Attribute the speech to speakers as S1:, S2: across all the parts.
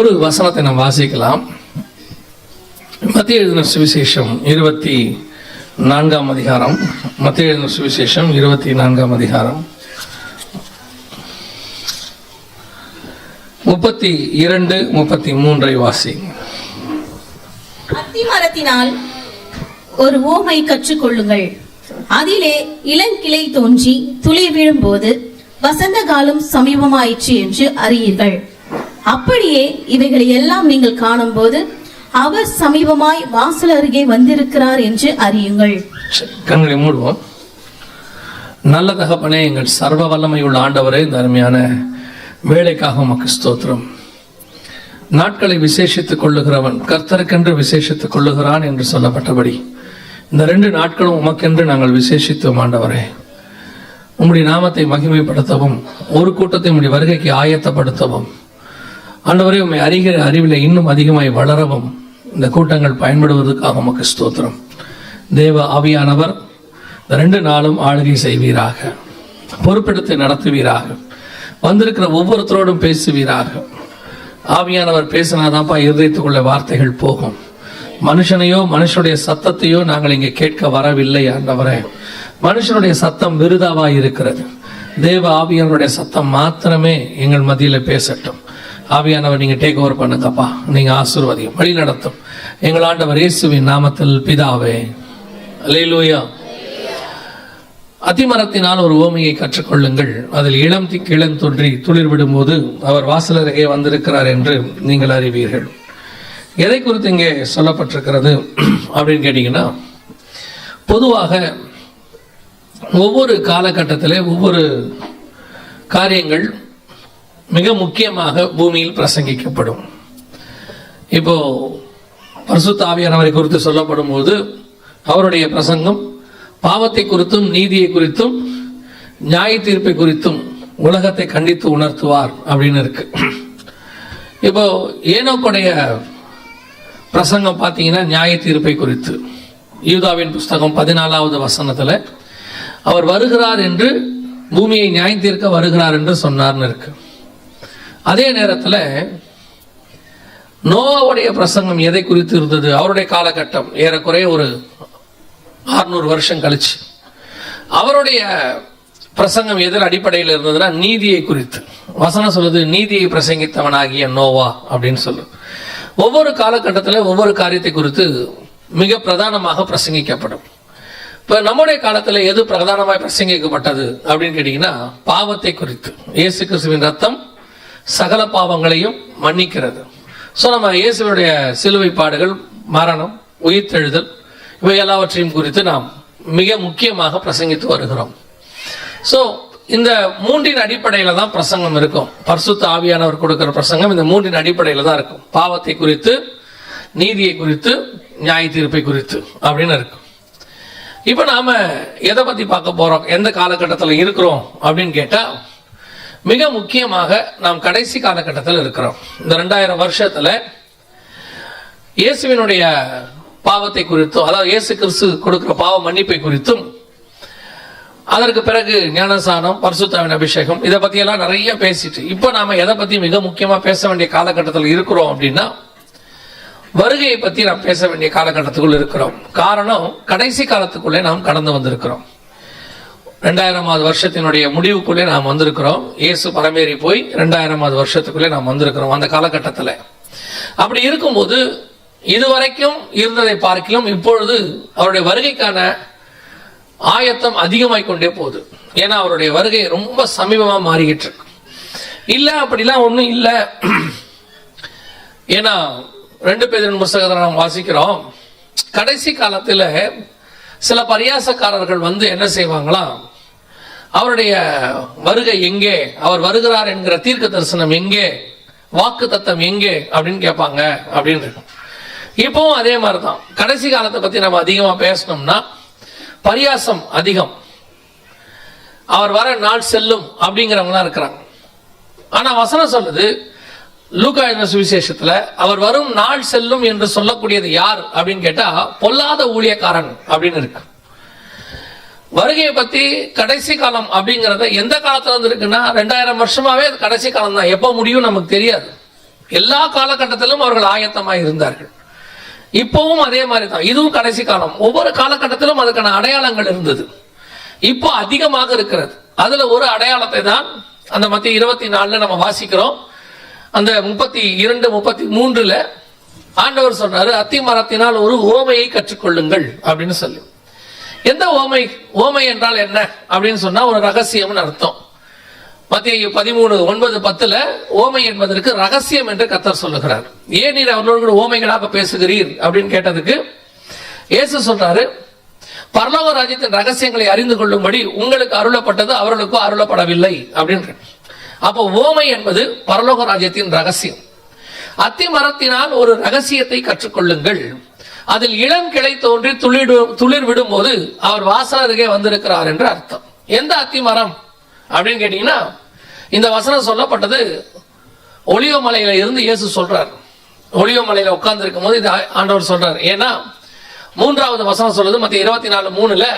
S1: ஒரு வசனத்தை நாம் வாசிக்கலாம். மத்தேயு எழுதின சுவிசேஷம் 24ஆம் அதிகாரம். மத்தேயு எழுதின சுவிசேஷம் 24ஆம் அதிகாரம் 32, 33 வாசி.
S2: அத்திமரத்தினால் ஒரு ஓமை கற்றுக்கொள்ளுங்கள். அதிலே இளங்கிளை தோன்றி துளிர் விழும்போது வசந்த காலம் சமீபமாயிற்று என்று அறியீர்கள். அப்படியே இவைகளை எல்லாம் நீங்கள் காணும் போது அவர் சமீபமாய் வாசல் அருகே வந்திருக்கிறார் என்று அறியுங்கள்.
S1: கண்களை மூடுவோம். நல்ல தகப்பனே, எங்கள் சர்வ வல்லமை உள்ள ஆண்டவரே, இந்த அருமையான வேலைக்காக உமக்கு ஸ்தோத்திரம். நாட்களை விசேஷித்துக் கொள்ளுகிறவன் கர்த்தருக்கென்று விசேஷித்துக் கொள்ளுகிறான் என்று சொல்லப்பட்டபடி இந்த 2 நாட்களும் உமக்கென்று நாங்கள் விசேஷித்தோம். ஆண்டவரே, உம்முடைய நாமத்தை மகிமைப்படுத்தவும் ஒரு கூட்டத்தை உம்முடைய வருகைக்கு ஆயத்தப்படுத்தவும், ஆண்டவரே, உம்மை அறிகிற அறிவில் இன்னும் அதிகமாய் வளரவும் இந்த கூட்டங்கள் பயன்படுவதற்காக உமக்கு ஸ்தோத்திரம். தேவ ஆவியானவர் இந்த 2 நாளும் ஆளுகை செய்வீராக, பொறுப்பெடுத்து நடத்துவீராக, வந்திருக்கிற ஒவ்வொருத்தரோடும் பேசுவீராக. ஆவியானவர் பேசினாதான்ப்பா இருதயத்துக்குள்ள வார்த்தைகள் போகும். மனுஷனையோ மனுஷனுடைய சத்தத்தையோ நாங்கள் இங்கே கேட்க வரவில்லை. ஆண்டவரே, மனுஷனுடைய சத்தம் விருதாவாய் இருக்கிறது. தேவ ஆவியானவருடைய சத்தம் மாத்திரமே எங்கள் மத்தியில் பேசட்டும். ஆவியானவர் நீங்க டேக் ஓவர் பண்ணுங்கப்பா, நீங்க ஆசீர்வதியும், வழி நடத்தும். எங்கள் ஆண்டவர் இயேசுவின் நாமத்தில் பிதாவே, அல்லேலூயா. அத்திமரத்தினால் ஒரு ஓமையை கற்றுக்கொள்ளுங்கள். அதில் இளம் தோன்றி துளிர் விடும்போது அவர் வாசல் அருகே வந்திருக்கிறார் என்று நீங்கள் அறிவீர்கள். எதை குறித்து இங்கே சொல்லப்பட்டிருக்கிறது அப்படின்னு கேட்டீங்கன்னா, பொதுவாக ஒவ்வொரு காலகட்டத்திலே ஒவ்வொரு காரியங்கள் மிக முக்கியமாக பூமியில் பிரசங்கிக்கப்படும். இப்போ பரிசுத்த ஆவியானவரை குறித்து சொல்லப்படும் போது அவருடைய பிரசங்கம் பாவத்தை குறித்தும் நீதியை குறித்தும் நியாய தீர்ப்பை குறித்தும் உலகத்தை கண்டித்து உணர்த்துவார் அப்படின்னு இருக்கு. இப்போ ஏனோக்குடைய பிரசங்கம் பார்த்தீங்கன்னா நியாய தீர்ப்பை குறித்து. யூதாவின் புஸ்தகம் 14வது வசனத்துல அவர் வருகிறார் என்று, பூமியை நியாய தீர்க்க வருகிறார் என்று சொன்னார்னு இருக்கு. அதே நேரத்தில் நோவாவுடைய பிரசங்கம் எதை குறித்து இருந்தது? அவருடைய காலகட்டம் ஏறக்குறைய ஒரு 600 வருஷம் கழிச்சு அவருடைய பிரசங்கம் எதில் அடிப்படையில் இருந்ததுன்னா நீதியை குறித்து. வசனம் சொல்லுது, நீதியை பிரசங்கித்தவனாகிய நோவா அப்படின்னு சொல்லு. ஒவ்வொரு காலகட்டத்தில் ஒவ்வொரு காரியத்தை குறித்து மிக பிரதானமாக பிரசங்கிக்கப்படும். இப்ப நம்முடைய காலத்துல எது பிரதானமாய் பிரசங்கிக்கப்பட்டது அப்படின்னு கேட்டீங்கன்னா, பாவத்தை குறித்து. இயேசு கிறிஸ்துவின் ரத்தம் சகல பாவங்களையும் மன்னிக்கிறது. ஸோ நம்ம இயேசுடைய சிலுவை பாடுகள், மரணம், உயிர்த்தெழுதல், இவை எல்லாவற்றையும் குறித்து நாம் மிக முக்கியமாக பிரசங்கித்து வருகிறோம். ஸோ இந்த 3 அடிப்படையில தான் பிரசங்கம் இருக்கும். பரிசுத்த ஆவியானவர் கொடுக்கிற பிரசங்கம் இந்த 3 அடிப்படையில தான் இருக்கும். பாவத்தை குறித்து, நீதியை குறித்து, நியாய தீர்ப்பை குறித்து அப்படின்னு இருக்கும். இப்ப நாம எதை பத்தி பார்க்க போறோம், எந்த காலகட்டத்தில் இருக்கிறோம் அப்படின்னு கேட்டா, மிக முக்கியமாக நாம் கடைசி காலகட்டத்தில் இருக்கிறோம். இந்த 2000 வருஷத்துல இயேசுவினுடைய பாவத்தை குறித்தும், அதாவது இயேசு கிறிஸ்து கொடுக்கிற பாவ மன்னிப்பை குறித்தும், அதற்கு பிறகு ஞானசானம், பரிசுத்தாவின் அபிஷேகம், இதை பத்தி எல்லாம் நிறைய பேசிட்டு இப்ப நாம எதை பத்தி மிக முக்கியமா பேச வேண்டிய காலகட்டத்தில் இருக்கிறோம் அப்படின்னா, வருகையை பத்தி நாம் பேச வேண்டிய காலகட்டத்துக்குள் இருக்கிறோம். காரணம், கடைசி காலத்துக்குள்ளே நாம் கடந்து வந்திருக்கிறோம். 2000வது வருஷத்தினுடைய முடிவுக்குள்ளே நாம் வந்திருக்கிறோம். இயேசு பரமேறி போய் 2000வது வருஷத்துக்குள்ளே நாம் வந்திருக்கிறோம். அந்த காலகட்டத்தில் அப்படி இருக்கும்போது இதுவரைக்கும் இருந்ததை பார்க்கலாம் இப்பொழுது அவருடைய வருகைக்கான ஆயத்தம் அதிகமாய் கொண்டே போகுது. ஏன்னா அவருடைய வருகை ரொம்ப சமீபமா மாறிக்கிட்டு இருக்கு. இல்ல அப்படிலாம் ஒன்றும் இல்லை. ஏன்னா 2 பேதுரு புத்தகத்தை நாம் வாசிக்கிறோம், கடைசி காலத்துல சில பரியாசக்காரர்கள் வந்து என்ன செய்வாங்களாம், அவருடைய வருகை எங்கே, அவர் வருகிறார் என்கிற தீர்க்க தரிசனம் எங்கே, வாக்கு தத்தம் எங்கே அப்படின்னு கேட்பாங்க அப்படின்னு. இப்பவும் அதே மாதிரிதான். கடைசி காலத்தை பத்தி நம்ம அதிகமா பேசணும்னா பரியாசம் அதிகம். அவர் வர நாள் செல்லும் அப்படிங்கிறவங்க இருக்கிறாங்க. ஆனா வசனம் சொல்லுது, லூக்கா எழுதின சுவிசேஷத்துல அவர் வரும் நாள் செல்லும் என்று சொல்லக்கூடியது யார் அப்படின்னு கேட்டா, பொல்லாத ஊழியக்காரன் அப்படின்னு இருக்கு. வருகையை பத்தி கடைசி காலம் அப்படிங்கறத எந்த காலத்துல இருந்து இருக்குன்னா 2000 வருஷமாவே கடைசி காலம் தான். எப்ப முடியும் நமக்கு தெரியாது. எல்லா காலகட்டத்திலும் அவர்கள் ஆயத்தமாய் இருந்தார்கள். இப்பவும் அதே மாதிரி தான், இதுவும் கடைசி காலம். ஒவ்வொரு காலகட்டத்திலும் அதுக்கான அடையாளங்கள் இருந்தது, இப்போ அதிகமாக இருக்கிறது. அதுல ஒரு அடையாளத்தை தான் அந்த மத்திய 24 நம்ம வாசிக்கிறோம். அந்த 32, 33 ஆண்டவர் சொன்னாரு, அத்தி மரத்தினால் ஒரு ஓமையை கற்றுக்கொள்ளுங்கள் அப்படின்னு சொல்லி. எந்த ஓமை? ஓமை என்றால் என்ன அப்படின்னு சொன்னா ஒரு ரகசியம்னு அர்த்தம். மத்திய 13, 9, 10 ஓமை என்பதற்கு ரகசியம் என்று கர்த்தர் சொல்லுகிறார். ஏன் நீர் அவர்களோடு ஓமைகளாக பேசுகிறீர் அப்படின்னு கேட்டதுக்கு இயேசு சொல்றாரு, பரலோக ராஜ்யத்தின் ரகசியங்களை அறிந்து கொள்ளும்படி உங்களுக்கு அருளப்பட்டது அவர்களுக்கும் அருளப்படவில்லை அப்படின்னு. அப்போ ஓமை என்பது பரலோக ராஜ்யத்தின் ரகசியம். அத்தி மரத்தினால் ஒரு ரகசியத்தை கற்றுக்கொள்ளுங்கள், அதில் இளம் கிளை தோன்றி துளிர் விடும் போது அவர் வாசல் அருகே வந்திருக்கிறார் என்று அர்த்தம். எந்த அத்தி மரம் அப்படின்னு கேட்டீங்கன்னா, இந்த வசனம் சொல்லப்பட்டது ஒலிவ மலையில இருந்து இயேசு சொல்றார். ஒலிவ மலையில உட்கார்ந்து இருக்கும் போது இது ஆண்டவர் சொல்றார். ஏன்னா 3வது வசனம் சொல்லுது, மத்திய 24:3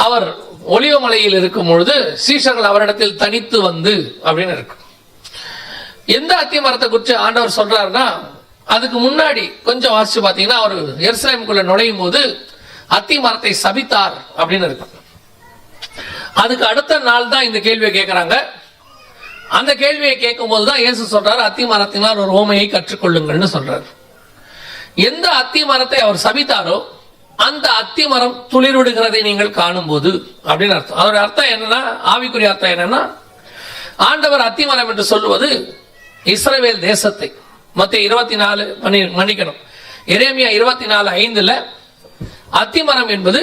S1: அவர் ஒலிவ மலையில் இருக்கும் பொழுது சீஷர்கள் அவரிடத்தில் தனித்து வந்து அப்படின்னு இருக்கு. எந்த அத்தி மரத்தை குறித்து ஆண்டவர் சொல்றாருன்னா, அதுக்கு முன்னாடி கொஞ்சம் வாசிச்சு பாத்தீங்கன்னா, அவர் எருசலேமுக்குள்ள நுழையும் போது அத்தி மரத்தை சபித்தார் அப்படின்னு இருக்கு. அதுக்கு அடுத்த நாள் தான் இந்த கேள்வியை கேட்கிறாங்க. அந்த கேள்வியை கேட்கும் போதுதான் இயேசு சொல்றாரு, அத்தி மரத்தினால் ஒரு ஓமையை கற்றுக்கொள்ளுங்கள்னு சொல்றாரு. எந்த அத்தி மரத்தை அவர் சபித்தாரோ அந்த அத்தி மரம் துளிர் விடுகிறதை நீங்கள் காணும் போது அப்படின்னு அர்த்தம். அதோட அர்த்தம் என்னன்னா, ஆவிக்குரிய அர்த்தம் என்னன்னா, ஆண்டவர் அத்தி மரம் என்று சொல்லுவது இஸ்ரவேல் தேசத்தை. மத்திய 24 மன்னிக்கணும், எரேமியா 24:5 அத்தி மரம் என்பது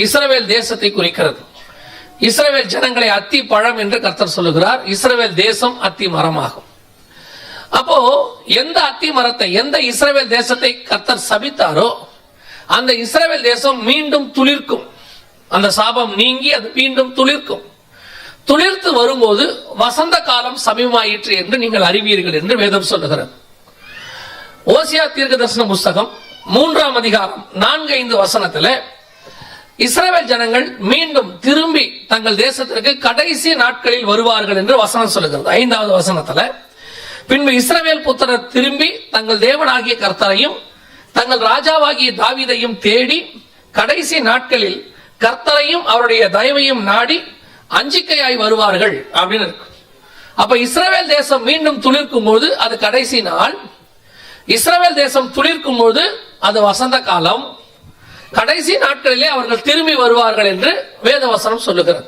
S1: இஸ்ரவேல் தேசத்தை குறிக்கிறது. இஸ்ரவேல் ஜனங்களை அத்தி பழம் என்று கர்த்தர் சொல்லுகிறார். இஸ்ரவேல் தேசம் அத்தி மரமாகும். அப்போ எந்த அத்தி மரத்தை, எந்த இஸ்ரவேல் தேசத்தை கர்த்தர் சபித்தாரோ அந்த இஸ்ரவேல் தேசம் மீண்டும் துளிர்க்கும். அந்த சாபம் நீங்கி அது மீண்டும் துளிர்க்கும். துளிர்த்து வரும்போது வசந்த காலம் சமீபமாயிற்று என்று நீங்கள் அறிவீர்கள் என்று வேதம் சொல்லுகிறது. ஓசியா தீர்க்கதரிசன புஸ்தகம் 3ஆம் அதிகாரம் 4-5 வசனத்துல இஸ்ரவேல் ஜனங்கள் மீண்டும் திரும்பி தங்கள் தேசத்திற்கு கடைசி நாட்களில் வருவார்கள் என்று வசனம் சொல்லுகிறது. 5வது வசனத்துல, பின்பு இஸ்ரவேல் புத்திரர் திரும்பி தங்கள் தேவனாகிய கர்த்தரையும் தங்கள் ராஜாவாகிய தாவீதையும் தேடி கடைசி நாட்களில் கர்த்தரையும் அவருடைய தயவையும் நாடி அஞ்சிக்கையாய் வருவார்கள் அப்படின்னு இருக்கு. அப்ப இஸ்ரவேல் தேசம் மீண்டும் துளிர்க்கும் போது அது கடைசி நாள். இஸ்ரவேல் தேசம் துளிர்க்கும் போது அது வசந்த காலம். கடைசி நாட்களிலே அவர்கள் திரும்பி வருவார்கள் என்று வேதவசனம் சொல்லுகிறது.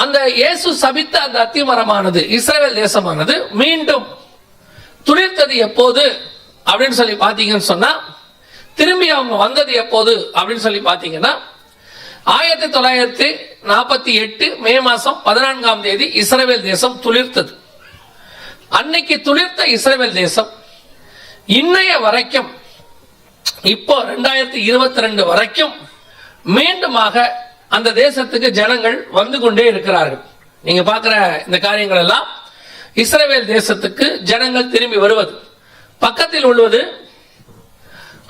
S1: அந்த இயேசு சபித்த அந்த அத்திமரமானது, இஸ்ரவேல் தேசமானது மீண்டும் துளிர்த்தது எப்போது அப்படின்னு சொல்லி பாத்தீங்கன்னு சொன்னா, திரும்பி அவங்க வந்தது எப்போது அப்படின்னு சொல்லி பாத்தீங்கன்னா, 1948 மே மாசம் 14ஆம் தேதி இஸ்ரவேல் தேசம் துளிர்த்தது. அன்னைக்கு துளிர்த்த இஸ்ரவேல் தேசம் இன்னைய வரைக்கும், இப்போ 2022 வரைக்கும் மீண்டுமாக அந்த தேசத்துக்கு ஜனங்கள் வந்து கொண்டே இருக்கிறார்கள். நீங்க பார்க்கிற இந்த காரியங்கள் எல்லாம் இஸ்ரவேல் தேசத்துக்கு ஜனங்கள் திரும்பி வருவது. பக்கத்தில் உள்ளது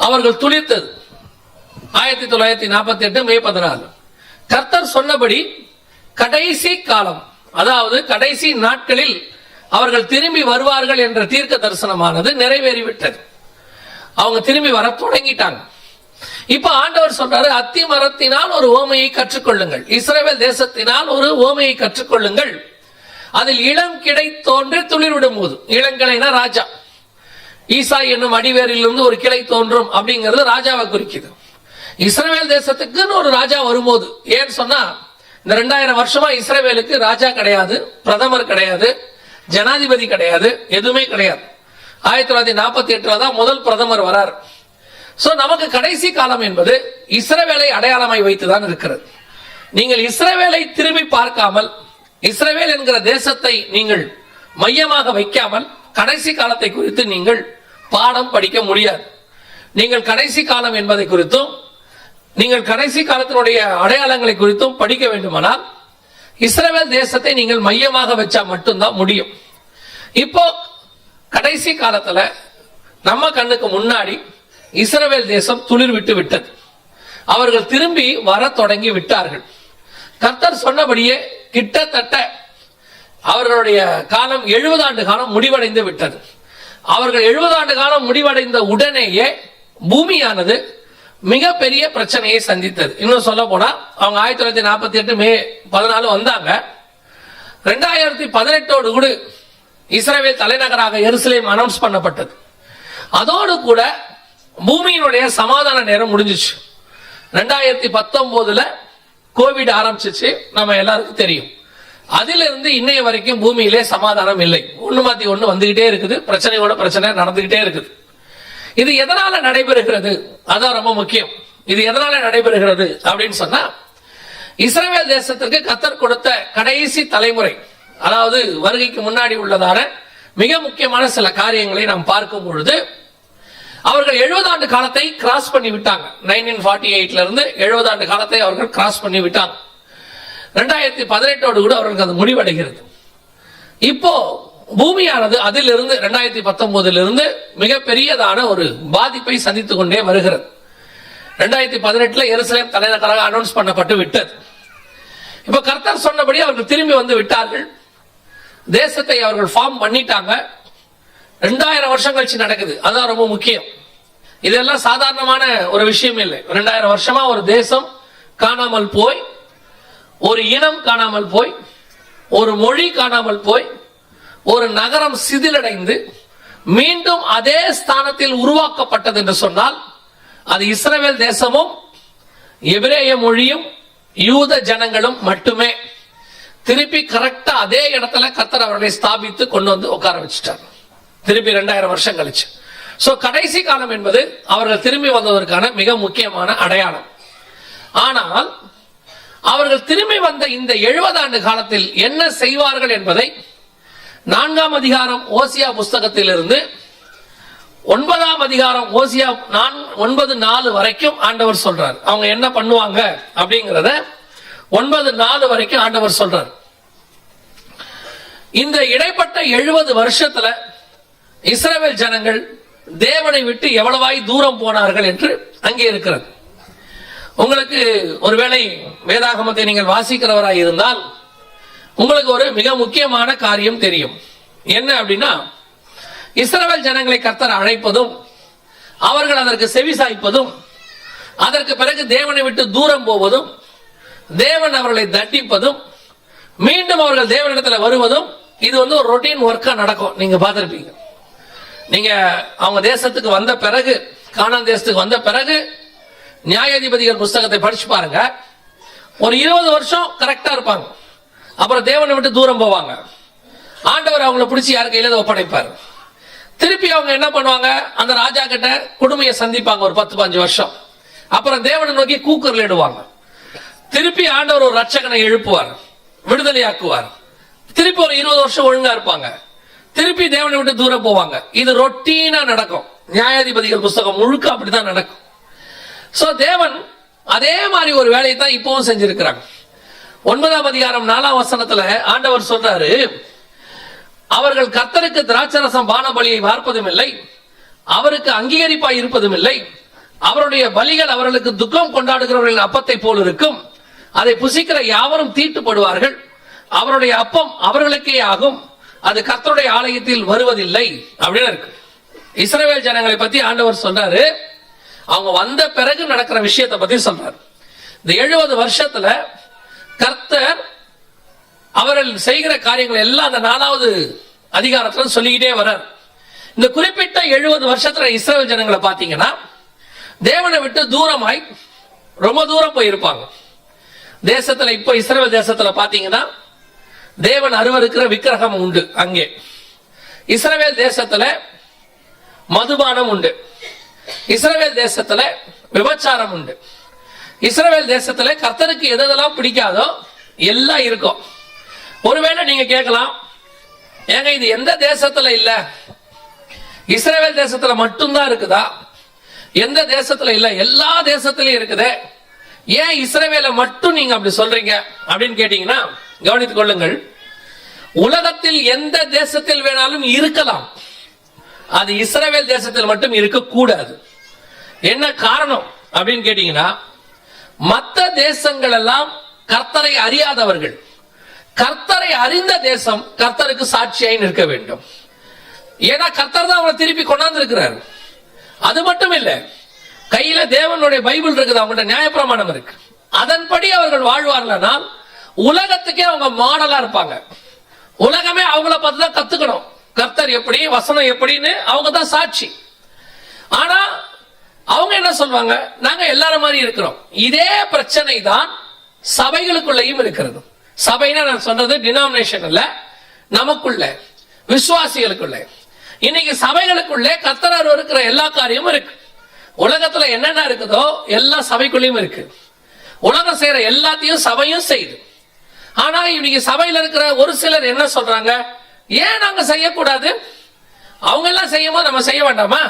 S1: அவர்கள் துளிர்த்தது 1948 மே 14. கர்த்தர் சொன்னபடி கடைசி காலம், அதாவது கடைசி நாட்களில் அவர்கள் திரும்பி வருவார்கள் என்ற தீர்க்க தரிசனமானது நிறைவேறிவிட்டது. அவங்க திரும்பி வர தொடங்கிட்டாங்க. இப்ப ஆண்டவர் சொல்றாரு, அத்தி மரத்தினால் ஒரு ஓமையை கற்றுக்கொள்ளுங்கள், இஸ்ரவேல் தேசத்தினால் ஒரு ஓமையை கற்றுக்கொள்ளுங்கள், அதில் இளம் கிடை தோன்றி துளிர் விடும் போது. இளங்கிளைனா ராஜா. ஈசா என்னும் அடிவேரிலிருந்து ஒரு கிளை தோன்றும் அப்படிங்கிறது ராஜாவை குறிக்குது. இஸ்ரவேல் தேசத்துக்குன்னு ஒரு ராஜா வரும்போது, ஏன்னு சொன்னா இந்த 2000 வருஷமா இஸ்ரவேலுக்கு ராஜா கிடையாது, பிரதமர் கிடையாது, ஜனாதிபதி கிடையாது, எதுவுமே கிடையாது. 1948 தான் முதல் பிரதமர் வரார். சோ நமக்கு கடைசி காலம் என்பது இஸ்ரவேலை அடையாளமாய் வைத்துதான் இருக்கிறது. நீங்கள் இஸ்ரவேலை திரும்பி பார்க்காமல், இஸ்ரவேல் என்கிற தேசத்தை நீங்கள் மையமாக வைக்காமல் கடைசி காலத்தை குறித்து நீங்கள் பாடம் படிக்க முடியாது. நீங்கள் கடைசி காலம் என்பதை குறித்தும் நீங்கள் கடைசி காலத்தினுடைய அடையாளங்களை குறித்தும் படிக்க வேண்டுமானால் இஸ்ரவேல் தேசத்தை நீங்கள் மையமாக வச்சா மட்டும்தான் முடியும். இப்போ கடைசி காலத்துல நம்ம கண்ணுக்கு முன்னாடி இஸ்ரவேல் தேசம் துளிர் விட்டு விட்டது. அவர்கள் திரும்பி வர தொடங்கி விட்டார்கள். கர்த்தர் சொன்னபடியே கிட்டத்தட்ட அவர்களுடைய காலம் 70 ஆண்டு காலம் முடிவடைந்து விட்டது. அவர்கள் 70 ஆண்டு காலம் முடிவடைந்த உடனேயே பூமியானது மிகப்பெரிய பிரச்சனையை சந்தித்தது. இன்னும் சொல்ல போனா அவங்க 1948 மே 14 வந்தாங்க. 2018 கூட இஸ்ரவேல் தலைநகராக எருசலேம் அனௌன்ஸ் பண்ணப்பட்டது. அதோடு கூட பூமியினுடைய சமாதான நேரம் முடிஞ்சிச்சு. 2019 கோவிட் ஆரம்பிச்சிச்சு, நம்ம எல்லாருக்கும் தெரியும். அதிலிருந்து இன்னைய வரைக்கும் பூமியிலே சமாதானம் இல்லை. ஒண்ணு மாத்தி ஒண்ணு வந்துகிட்டே இருக்குது, பிரச்சனையோட பிரச்சனை நடந்துகிட்டே இருக்குது. இது எதனால நடைபெறுகிறது? அதான் ரொம்ப முக்கியம். இது எதனால நடைபெறுகிறது அப்படின்னு சொன்னா, இஸ்ரவேல் தேசத்திற்கு கர்த்தர் கொடுத்த கடைசி தலைமுறை, அதாவது வருகைக்கு முன்னாடி உள்ளதான மிக முக்கியமான சில காரியங்களை நாம் பார்க்கும் பொழுது, அவர்கள் 70 ஆண்டு காலத்தை கிராஸ் பண்ணி விட்டாங்க. 1948 இருந்து 70 ஆண்டு காலத்தை அவர்கள் கிராஸ் பண்ணி விட்டாங்க. 2018 கூட அவர்களுக்கு அது முடிவடைகிறது. இப்போ பூமியானது அதிலிருந்து 2019 மிகப்பெரியதான ஒரு பாதிப்பை சந்தித்துக் கொண்டே வருகிறது. 2018 எருசலேம் தலைநகராக அனௌன்ஸ் பண்ணப்பட்டு விட்டது. இப்ப கர்த்தர் சொன்னபடி அவர்கள் திரும்பி வந்து விட்டார்கள். தேசத்தை அவர்கள் ஃபார்ம் பண்ணிட்டாங்க. 2000 வருஷம் கழிச்சு நடக்குது. அதான் ரொம்ப முக்கியம். இதெல்லாம் சாதாரணமான ஒரு விஷயம் இல்லை. 2000 வருஷமா ஒரு தேசம் காணாமல் போய், ஒரு இனம் காணாமல் போய், ஒரு மொழி காணாமல் போய், ஒரு நகரம் சிதிலடைந்து மீண்டும் அதே ஸ்தானத்தில் உருவாக்கப்பட்டது என்று சொன்னால், அது இஸ்ரவேல் தேசமும் எபிரேய மொழியும் யூத ஜனங்களும் மட்டுமே. திருப்பி கரெக்டா அதே இடத்துல கர்த்தர் அவர்களை ஸ்தாபித்து கொண்டு வந்து உட்கார வச்சுட்டார். திருப்பி 2000 வருஷம் கழிச்சு. சோ கடைசி காலம் என்பது அவர்கள் திரும்பி வந்ததற்கான மிக முக்கியமான அடையாளம். ஆனால் அவர்கள் திரும்பி வந்த இந்த 70 ஆண்டு காலத்தில் என்ன செய்வார்கள் என்பதை 4ஆம் அதிகாரம் ஓசியா புஸ்தகத்திலிருந்து 9ஆம் அதிகாரம் ஓசியா 9:4 வரைக்கும் ஆண்டவர் சொல்றார். அவங்க என்ன பண்ணுவாங்க அப்படிங்கறத 9:4 வரைக்கும் ஆண்டவர் சொல்றார். இந்த இடைப்பட்ட 70 வருஷத்துல இஸ்ரவேல் ஜனங்கள் தேவனை விட்டு எவ்வளவாய் தூரம் போனார்கள் என்று அங்கே இருக்கிறது. உங்களுக்கு ஒருவேளை வேதாகமத்தை நீங்கள் வாசிக்கிறவராய் இருந்தால் உங்களுக்கு ஒரு மிக முக்கியமான காரியம் தெரியும். என்ன அப்படின்னா, இஸ்ரவேல் ஜனங்களை கர்த்தர் அழைப்பதும், அவர்கள் அதற்கு செவிசாய்ப்பதும், அதற்கு பிறகு தேவனை விட்டு தூரம் போவதும், தேவன் அவர்களை தண்டிப்பதும், மீண்டும் அவர்கள் தேவனிடத்தில் வருவதும், இது ஒரு ரொட்டீன் ஒர்க்கா நடக்கும். நீங்க பார்த்திருப்பீங்க. நீங்க அவங்க தேசத்துக்கு வந்த பிறகு, கானான் தேசத்துக்கு வந்த பிறகு நியாயாதிபதிகள் புஸ்தகத்தை படிச்சு பாருங்க. ஒரு 20 வருஷம் கரெக்டா இருப்பாங்க. அப்புறம் தேவனை விட்டு தூரம் போவாங்க. ஆண்டவர் அவங்களை பிடிச்சி யார் கையில ஒப்படைப்பார். திருப்பி அவங்க என்ன பண்ணுவாங்க, அந்த ராஜா கிட்ட கொடுமையை சந்திப்பாங்க ஒரு 10-15 வருஷம். அப்புறம் தேவனை நோக்கி கூக்குரல் இடுவாங்க. திருப்பி ஆண்டவர் ஒரு ரட்சகனை எழுப்புவார், விடுதலையாக்குவார். திருப்பி ஒரு 20 வருஷம் ஒழுங்கா இருப்பாங்க. திருப்பி தேவனை விட்டு தூரம் போவாங்க. இது ரொட்டீனா நடக்கும். நியாயாதிபதிகள் புஸ்தகம் முழுக்க அப்படிதான் நடக்கும். சோ தேவன் அதே மாதிரி ஒரு வேலையை தான் இப்பவும் செஞ்சிருக்கிறாங்க. 9ஆம் அதிகாரம் 4ஆம் வசனத்துல ஆண்டவர் சொல்றாரு, அவர்கள் கர்த்தருக்கு திராட்சரசம் பான பலியை வார்ப்பதும் இல்லை, அவருக்கு அங்கீகரிப்பாய் இருப்பதும் இல்லை. அவருடைய பலிகள் அவர்களுக்கு துக்கம் கொண்டாடுகிறவர்களின் அப்பத்தை போல் இருக்கும். அதை புசிக்கிற யாவரும் தீட்டுப்படுவார்கள். அவருடைய அப்பம் அவர்களுக்கே ஆகும், அது கர்த்தருடைய ஆலயத்தில் வருவதில்லை அப்படின்னு இருக்கு. இஸ்ரவேல் ஜனங்களை பத்தி ஆண்டவர் சொல்றாரு. அவங்க வந்த பிறகு நடக்கிற விஷயத்தை பத்தி சொல்றாரு. இந்த 70 வருஷத்துல கர்த்தர் அவர்கள் செய்கிற காரியங்கள் எல்லாம் அந்த 4ஆவது அதிகாரத்துல சொல்லிக்கிட்டே வர்றார். இந்த குறிப்பிட்ட 70 வருஷத்துல இஸ்ரவேல் ஜனங்களை பாத்தீங்கன்னா தேவனை விட்டு தூரமாய் ரொம்ப தூரம் போயிருப்பாங்க. தேசத்துல இப்ப இஸ்ரவேல் தேசத்துல பாத்தீங்கன்னா தேவன் அருவருக்கிற விக்கிரகம் உண்டு. அங்கே இஸ்ரவேல் தேசத்துல மதுபானம் உண்டு. இஸ்ரவேல் தேசத்துல விபச்சாரம் உண்டு. இஸ்ரவேல் தேசத்துல கர்த்தருக்கு எதெல்லாம் பிடிக்காதோ எல்லாம் இருக்கும். ஒருவேளை நீங்க கேட்கலாம், ஏங்க இது எந்த தேசத்துல இல்ல, இஸ்ரவேல் தேசத்துல மட்டும்தான் இருக்குதா? எந்த தேசத்துல இல்ல, எல்லா தேசத்திலயும் இருக்குது, ஏன் இஸ்ரவேலை மட்டும் நீங்க அப்படி சொல்றீங்க அப்படின்னு கேட்டீங்கன்னா, கவனித்துக் கொள்ளுங்கள். உலகத்தில் எந்த தேசத்தில் வேணாலும் இருக்கலாம், அது இஸ்ரவேல் தேசத்தில் மட்டும் இருக்கக்கூடாது. என்ன காரணம் அப்படின்னு கேட்டீங்கன்னா, மற்ற தேசங்கள் எல்லாம் கர்த்தரை அறியாதவர்கள். கர்த்தரை அறிந்த தேசம் கர்த்தருக்கு சாட்சியாய் நிற்க வேண்டும். ஏன்னா கர்த்தர் தான் அவங்களை திருப்பி கொண்டாந்து இருக்கிறார். அது மட்டும் இல்ல, கையில தேவனுடைய பைபிள் இருக்குது, அவங்கள்ட்ட நியாயப்பிரமாணம் இருக்கு. அதன்படி அவர்கள் வாழ்வார்களானால் உலகத்துக்கே அவங்க மாடலா இருப்பாங்க. உலகமே அவங்கள பார்த்து தான் கத்துக்கணும், கர்த்தர் எப்படி, வசனம் எப்படின்னு அவங்க தான் சாட்சி. ஆனா அவங்க என்ன சொல்வாங்க, நாங்க எல்லாரும் மாதிரி இருக்கிறோம். இதே பிரச்சனை தான் சபைகளுக்குள்ளேயும் இருக்கிறது. சபைனா நான் சொல்றது டினாமினேஷன் இல்ல, நமக்குள்ள விசுவாசிகளுக்குள்ள. இன்னைக்கு சபைகளுக்குள்ளே கர்த்தர் இருக்கிற எல்லா காரியமும் இருக்கு. உலகத்துல என்னென்ன இருக்குதோ எல்லா சபைக்குள்ளேயும் இருக்கு. உலகம் செய்யற எல்லாத்தையும் சபையும் செய்யுது. ஆனா இன்னைக்கு சபையில இருக்கிற ஒரு சிலர் என்ன சொல்றாங்க, ஏன் நாங்க செய்யக்கூடாது, அவங்க எல்லாம் செய்யும்போது நம்ம செய்ய வேண்டாமா,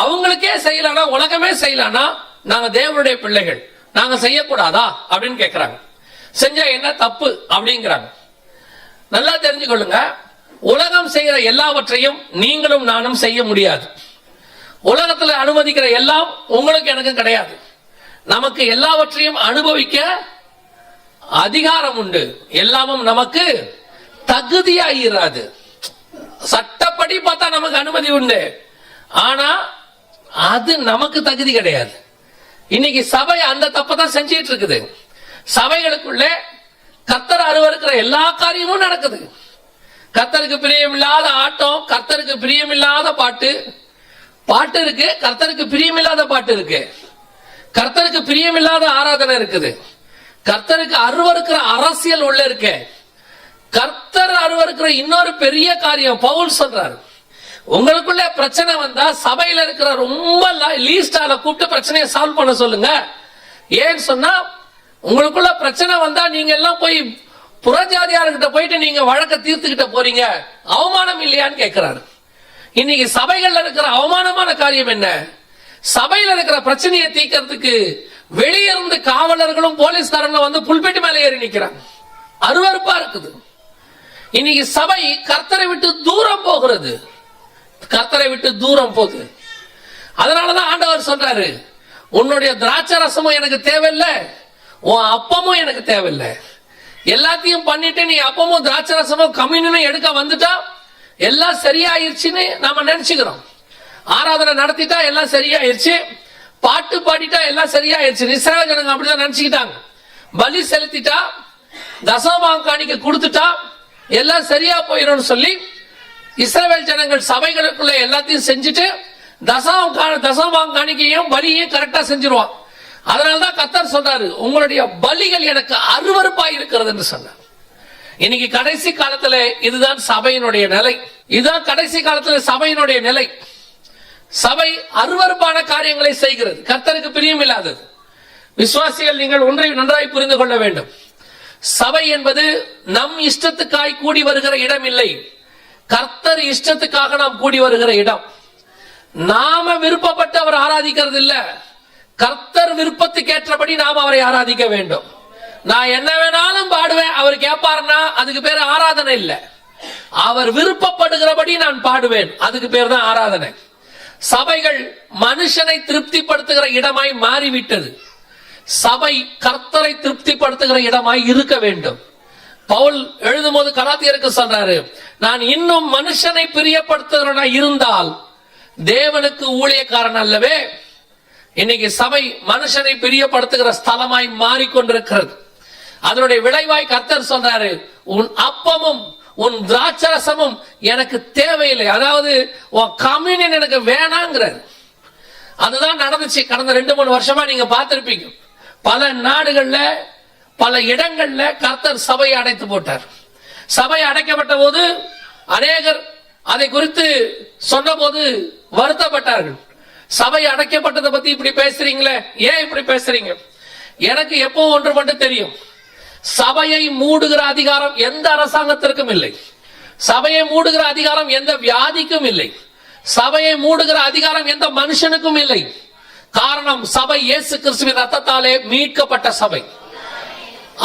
S1: அவங்களுக்கே செய்யலானா உலகமே செய்யலானா நாங்க தேவனுடைய பிள்ளைகள் நாங்க செய்யக்கூடாதா அப்படின்னு கேட்கிறாங்க. செஞ்சா என்ன தப்பு அப்படிங்கிறாங்க. நல்லா தெரிஞ்சுக்கொள்ளுங்க, உலகம் செய்யற எல்லாவற்றையும் நீங்களும் நானும் செய்ய முடியாது. உலகத்துல அனுமதிக்கிற எல்லாம் உங்களுக்கு எனக்கு கிடையாது. நமக்கு எல்லாவற்றையும் அனுபவிக்க அதிகாரம் உண்டு. எல்லாமும் நமக்கு தகுதியாயிராது. சட்டப்படி பார்த்தா நமக்கு அனுமதி உண்டு, ஆனா அது நமக்கு தகுதி கிடையாது. இன்னைக்கு சபை அந்த தப்பை தான் செஞ்சிட்டு இருக்குது. சபைகளுக்குள்ளே கர்த்தர் அருவருக்கிற எல்லா காரியமும் நடக்குது. கர்த்தருக்கு பிரியமில்லாத ஆட்டம், கர்த்தருக்கு பிரியமில்லாத பாட்டு இருக்கு, கர்த்தருக்கு பிரியமில்லாத பாட்டு இருக்கு, கர்த்தருக்கு பிரியமில்லாத ஆராதனை இருக்குது, கர்த்தருக்கு அருவருக்கிற அரசியல் உள்ள இருக்கு. கர்த்தர் அருவருக்கிற இன்னொரு பெரிய காரியம் பவுல் சொல்றாரு, உங்களுக்குள்ள பிரச்சனை வந்தா சபையில இருக்கிற ரொம்ப லீஸ்ட் ஆள கூப்பிட்டு பிரச்சனையை சால்வ் பண்ண சொல்லுங்க. ஏன்னு சொன்னா உங்களுக்குள்ள பிரச்சனை வந்தா நீங்க எல்லாம் போய் புறஜாதியார்கிட்ட போயிட்டு நீங்க வழக்க தீர்த்துக்கிட்ட போறீங்க, அவமானம் இல்லையான்னு கேட்கிறாரு. இன்னைக்கு சபைகள்ல இருக்கிற அவமானமான காரியம் என்ன, சபையில இருக்கிற பிரச்சனையை தீர்க்கிறதுக்கு வெளியே இருந்து காவலர்களும் போலீஸ்காரங்களும் வந்து புல்பெட்டி மேல ஏறி நிக்கிறாங்க. அருவருப்பா இருக்குது. இன்னைக்கு சபை கர்த்தரை விட்டு தூரம் போகிறது, கர்த்தரை விட்டு தூரம் போகுது. அதனாலதான் ஆண்டவர் சொல்றாரு, உன்னுடைய திராட்சை ரசமும் எனக்கு தேவையில்லை, உன் அப்பமும் எனக்கு தேவையில்லை. எல்லாத்தையும் பண்ணிட்டு நீ அப்பமும் திராட்சை ரசமும் கம்யூனும் எடுக்க வந்துட்டா எல்லாம் சரியாயிருச்சுன்னு நாம நினைச்சுக்கிறோம். ஆராதனை நடத்திட்டா எல்லாம் சரியாயிருச்சு, பாட்டு பாடிட்டா எல்லாம் சரியாயிருச்சு. இஸ்ரவேல் ஜனங்க அப்படிதான் நினைச்சுக்கிட்டாங்க. பலி செலுத்திட்டா, தசமபாகம் காணிக்கை கொடுத்துட்டா எல்லாம் சரியா போயிடும் சொல்லி இஸ்ரவேல் ஜனங்கள் சபைகளுக்குள்ள எல்லாத்தையும் செஞ்சுட்டு தசமபாகம் காணிக்கையும் பலியையும் கரெக்டா செஞ்சிருவான். அதனாலதான் கர்த்தர் சொல்றாரு, உங்களுடைய பலிகள் எனக்கு அருவருப்பா இருக்கிறது என்று சொன்னார். இன்னைக்கு கடைசி காலத்துல இதுதான் சபையினுடைய நிலை. இதுதான் கடைசி காலத்துல சபையினுடைய நிலை. சபை அருவருப்பான காரியங்களை செய்கிறது, கர்த்தருக்கு பிரியம் இல்லாதது. விசுவாசிகள் நீங்கள் ஒன்றை நன்றாய் புரிந்து கொள்ள வேண்டும். சபை என்பது நம் இஷ்டத்துக்காய் கூடி வருகிற இடம் இல்லை, கர்த்தர் இஷ்டத்துக்காக நாம் கூடி வருகிற இடம். நாம விருப்பப்பட்டு அவர் ஆராதிக்கிறது இல்ல, கர்த்தர் விருப்பத்துக்கு ஏற்றபடி நாம் அவரை ஆராதிக்க வேண்டும். நான் என்ன வேணாலும் பாடுவேன் அவர் கேட்பாருன்னா அதுக்கு பேர் ஆராதனை இல்ல. அவர் விருப்பப்படுகிறபடி நான் பாடுவேன், அதுக்கு பேர் தான் ஆராதனை. சபைகள் மனுஷனை திருப்திப்படுத்துகிற இடமாய் மாறிவிட்டது. சபை கர்த்தரை திருப்திப்படுத்துகிற இடமாய் இருக்க வேண்டும். பவுல் எழுதும் போது கலாத்தியருக்கு சொல்றாரு, நான் இன்னும் மனுஷனை பிரியப்படுத்துகிறவனா இருந்தால் தேவனுக்கு ஊழியக்காரன் அல்லவே. இன்னைக்கு சபை மனுஷனை பிரியப்படுத்துகிற ஸ்தலமாய் மாறிக்கொண்டிருக்கிறது. அதனுடைய விளைவாய் கர்த்தர் சொல்றாரு, உன் அப்பமும் உன் திராட்சரசமும் எனக்கு தேவையில்லை, அதாவது உன் கம்யூனியன் எனக்கு வேணாங்கிறது. அதுதான் நடந்துச்சு. கடந்த 2-3 வருஷமா நீங்க பார்த்திருப்பீங்க, பல நாடுகள்ல பல இடங்கள்ல கர்த்தர் சபையை அடைத்து போட்டார். சபை அடைக்கப்பட்ட போது அநேகர் அதை குறித்து சொன்ன போது வருத்தப்பட்டார்கள். சபை அடைக்கப்பட்டதை பத்தி இப்படி பேசுறீங்களே, ஏன் இப்படி பேசுறீங்க? எனக்கு எப்போ ஒன்று மட்டும் தெரியும், சபையை மூடுகிற அதிகாரம் எந்த அரசாங்கத்திற்கும் இல்லை, சபையை மூடுகிற அதிகாரம் எந்த வியாதிக்கும் இல்லை, சபையை மூடுகிற அதிகாரம் எந்த மனுஷனுக்கும் இல்லை. காரணம், சபை இயேசு கிறிஸ்துவின் ரத்தத்தாலே மீட்கப்பட்ட சபை.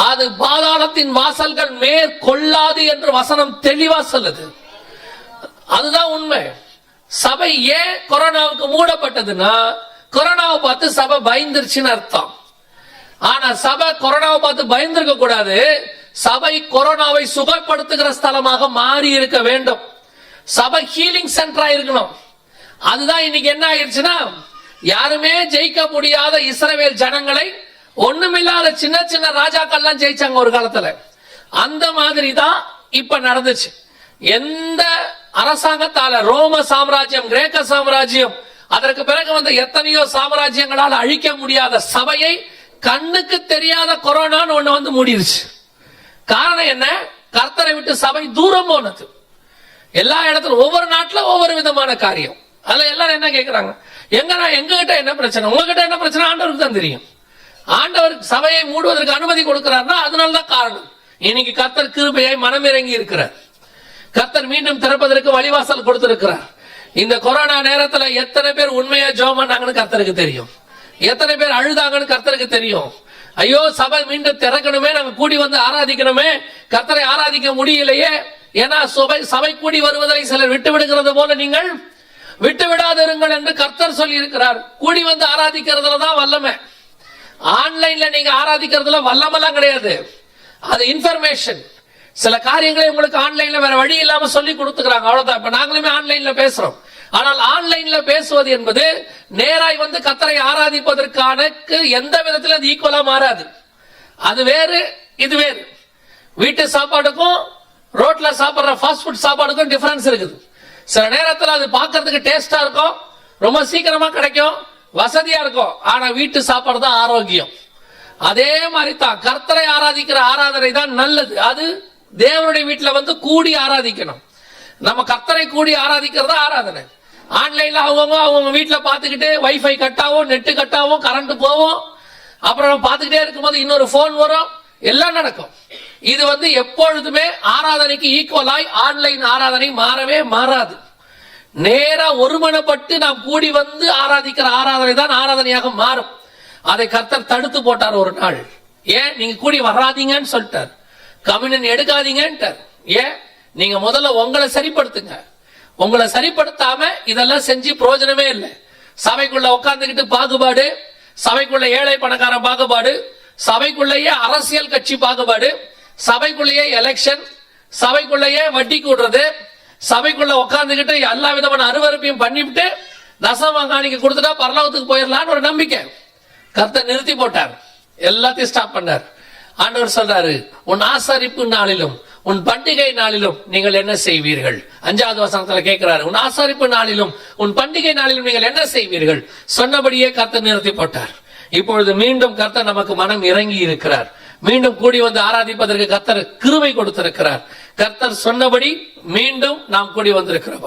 S1: அது பாதாளத்தின் வாசல்கள் மேற்கொள்ளாது என்று வசனம் தெளிவா சொல்லுது. அதுதான் உண்மை. சபை ஏன் கொரோனாவுக்கு மூடப்பட்டதுன்னா, கொரோனாவை பார்த்து சபை பயந்துருச்சுன்னு அர்த்தம். ஆனா சபை கொரோனாவை பார்த்து பயந்திருக்க கூடாது, சபை கொரோனாவை சுகப்படுத்துகிற ஸ்தலமாக மாறி இருக்க வேண்டும். சபை ஹீலிங் சென்டரா இருக்கணும். அதுதான் இன்னைக்கு என்ன ஆயிடுச்சுன்னா, யாருமே ஜெயிக்க முடியாத இஸ்ரவேல் ஜனங்களை ஒண்ணுமில்லாத சின்ன சின்ன ராஜாக்கள்லாம் ஜெயிச்சாங்க ஒரு காலத்துல. அந்த மாதிரி தான் இப்ப நடந்துச்சு. எந்த அரசாங்கத்தால, ரோம சாம்ராஜ்யம், கிரேக்க சாம்ராஜ்யம், அதற்கு பிறகு வந்த எத்தனையோ சாம்ராஜ்யங்களால் அழிக்க முடியாத சபையை கண்ணுக்கு தெரியாத கொரோனான்னு ஒண்ணு வந்து மூடிருச்சு. காரணம் என்ன? கர்த்தரை விட்டு சபை தூரம் போனது. எல்லா இடத்துல ஒவ்வொரு நாட்டுல ஒவ்வொரு விதமான காரியம். அதுல எல்லாரும் என்ன கேட்கிறாங்க, எங்ககிட்ட என்ன பிரச்சனை, உங்ககிட்ட என்ன பிரச்சனை ஆண்டவருக்கு தான் தெரியும். ஆண்டவர் சபையை மூடுவதற்கு அனுமதி கொடுக்கிறார்னா அதனாலதான் காரணம். இன்னைக்கு கர்த்தர் கிருபையை மனமிறங்கி இருக்கிறார். கர்த்தர் மீண்டும் திறப்பதற்கு வழிவாசல் கொடுத்திருக்கிறார். இந்த கொரோனா நேரத்துல எத்தனை பேர் உண்மையா ஜெபம் பண்ணாங்கன்னு கர்த்தருக்கு தெரியும். எத்தனை பேர் அழுதாங்கன்னு கர்த்தருக்கு தெரியும். ஐயோ, சபை மீண்டும் திறக்கணுமே, நாங்க கூடி வந்து ஆராதிக்கணுமே, கர்த்தரை ஆராதிக்க முடியலையே. ஏன்னா சபை கூடி வருவதை சிலர் விட்டு விடுகிறது போல நீங்கள் விட்டு விடாதிருங்கள் என்று கர்த்தர் சொல்லி இருக்கிறார். கூடி வந்து ஆராதிக்கிறதுல தான் வல்லமை. ஆன்லைன்ல நீங்க ஆராதிக்கிறதுல வல்லமெல்லாம் கிடையாது. அது இன்ஃபர்மேஷன். சில காரியங்களை உங்களுக்கு ஆன்லைன்ல வேற வழி இல்லாம சொல்லி கொடுத்துக்கிறாங்க, அவ்வளவுதான். இப்ப நாங்களுமே ஆன்லைன்ல பேசுறோம். ஆனால் ஆன்லைன்ல பேசுவது என்பது நேராய் வந்து கர்த்தரை ஆராதிப்பதற்கான எந்த விதத்துல அது ஈக்குவலா மாறாது. அது வேறு, இது வேறு. வீட்டு சாப்பாடுக்கும் ரோட்ல சாப்பிடுற ஃபாஸ்ட் ஃபுட் சாப்பாடுக்கும் டிஃபரன்ஸ் இருக்குது. சில நேரத்தில் அது பார்க்கறதுக்கு டேஸ்டா இருக்கும், ரொம்ப சீக்கிரமா கிடைக்கும், வசதியா இருக்கும். ஆனா வீட்டு சாப்பாடு தான் ஆரோக்கியம். அதே மாதிரி தான் கர்த்தரை ஆராதிக்கிற ஆராதனை தான் நல்லது. அது தேவனுடைய வீட்டுல வந்து கூடி ஆராதிக்கணும். நம்ம கர்த்தரை கூடி ஆராதிக்கிறதா ஆராதனை. ஆன்லைன்ல அவங்க வீட்டுல பாத்துக்கிட்டு வைஃபை கட்டாவும், நெட்டு கட்டாவும், கரண்ட் போவோம், அப்புறம் பாத்துக்கிட்டே இருக்கும்போது இன்னொரு போன் வரும், எல்லாம் நடக்கும். இது வந்து எப்பொழுதுமே ஆராதனைக்கு ஈக்குவலாய் ஆன்லைன் ஆராதனை மாறவே மாறாது. நேரா ஒருமனப்பட்டு நாம் கூடி வந்து ஆராதிக்கிற ஆராதனை தான் ஆராதனையாக மாறும். அதை கர்த்தர் தடுத்து போட்டார் ஒரு நாள். ஏன்? நீங்க கூடி வராதீங்கன்னு சொல்லிட்டார். கம்யூனியன் எடுக்காதீங்கன்ட்டார். ஏன்? நீங்க முதல்ல உங்களை சரிப்படுத்துங்க. உங்களை சரிப்படுத்தாம இதெல்லாம் செஞ்சு பிரயோஜனமே இல்லை. சபைக்குள்ள உட்கார்ந்துகிட்டு பாகுபாடு, சபைக்குள்ள ஏழை பணக்கார பாகுபாடு, சபைக்குள்ளேயே அரசியல் கட்சி பாகுபாடு, சபைக்குள்ளேயே எலெக்ஷன், சபைக்குள்ளேயே வட்டி கூடுறது, சபைக்குள்ள உட்கார்ந்துகிட்டு எல்லா விதமான அருவருப்பையும் பண்ணிவிட்டு தசம காணிக்கை கொடுத்துட்டா பரலோகத்துக்கு போயிடலான்னு ஒரு நம்பிக்கை. கர்த்தர் நிறுத்தி போட்டார், எல்லாத்தையும் ஸ்டாப் பண்ணார். ஆண்டவர் சொல்றாரு, உன் ஆசரிப்பு நாளிலும் உன் பண்டிகை நாளிலும் நீங்கள் என்ன செய்வீர்கள்? 5வது வசனத்துல கேட்கிறாரு, உன் ஆசரிப்பு நாளிலும் உன் பண்டிகை நாளிலும் நீங்கள் என்ன செய்வீர்கள்? சொன்னபடியே கர்த்தர் நிறுத்தி போட்டார். இப்பொழுது மீண்டும் கர்த்தர் நமக்கு மனம் இறங்கி இருக்கிறார். மீண்டும் கூடி வந்து ஆராதிப்பதற்கு கர்த்தர் கிருபை கொடுத்திருக்கிறார். கர்த்தர் சொன்னபடி மீண்டும் நாம் கூடி வந்திருக்கிறோம்.